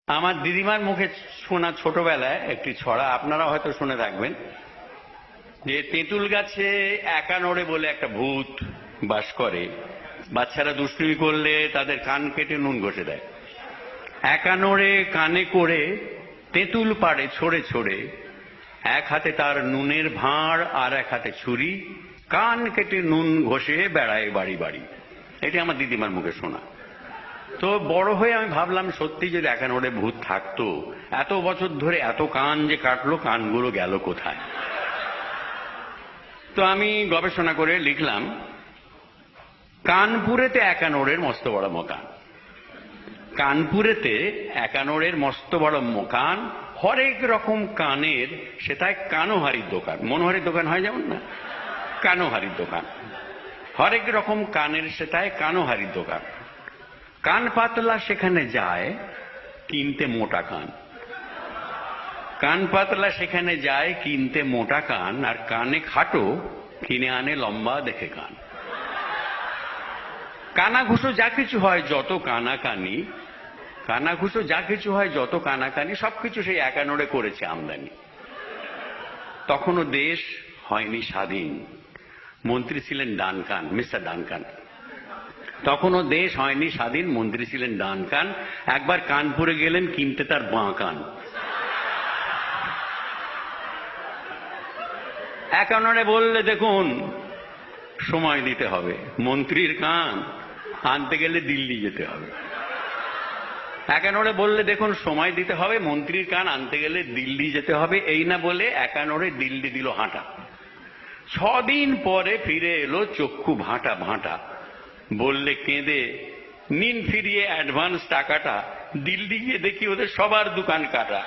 আমার দিদিমার মুখে শোনা ছোটবেলায় একটি ছড়া, আপনারা হয়তো শুনে থাকবেন, যে তেঁতুল গাছে একা নড়ে বলে একটা ভূত বাস করে। বাচ্চারা দুষ্টুমি করলে তাদের কান কেটে নুন ঘষে দেয়। একা নড়ে কানে করে তেঁতুল পাড়ে ছড়ে ছড়ে, এক হাতে তার নুনের ভাঁড় আর এক হাতে ছুরি, কান কেটে নুন ঘষে বেড়ায় বাড়ি বাড়ি। এটি আমার দিদিমার মুখে শোনা। তো বড় হয়ে আমি ভাবলাম, সত্যি যদি একা নড়ে ভূত থাকতো, এত বছর ধরে এত কান যে কাটলো, কানগুলো গেল কোথায়? তো আমি গবেষণা করে লিখলাম, কানপুরেতে একানোরের মস্ত বড় মকান। কানপুরেতে একানোরের মস্ত বড় মকান, হরেক রকম কানের সেটাই কানোহারির দোকান। মনোহারির দোকান হয় যেমন না, কানোহারির দোকান। হরেক রকম কানের সেটাই কানোহারির দোকান। কান পাতলা সেখানে যায় কিনতে মোটা কান। কান পাতলা সেখানে যায় কিনতে মোটা কান, আর কানে খাটো কিনে আনে লম্বা দেখে কান। কানাঘুষো যা কিছু হয় যত কানাকানি, কানাঘুষো যা কিছু হয় যত কানাকানি, সবকিছু সেই একানোরে করেছে আমদানি। তখনও দেশ হয়নি স্বাধীন, মন্ত্রী ছিলেন ডানকান, মিস্টার ডানকান। তখনও দেশ হয়নি স্বাধীন, মন্ত্রী ছিলেন ডানকান। একবার কানপুরে গেলেন কিনতে তার বাঁ কান। একানোরে বললে, দেখুন সময় দিতে হবে, মন্ত্রীর কান আনতে গেলে দিল্লি যেতে হবে। একানোরে বললে, দেখুন সময় দিতে হবে, মন্ত্রীর কান আনতে গেলে দিল্লি যেতে হবে। এই না বলে একানোরে দিল্লি দিল হাঁটা। 6 দিন পরে ফিরে এলো চক্ষু ভাঁটা ভাঁটা। বললে কেঁদে, নিন ফিরিয়ে অ্যাডভান্স টাকাটা, দিল্লি গিয়ে দেখি ওদের সবার দোকান কাটা।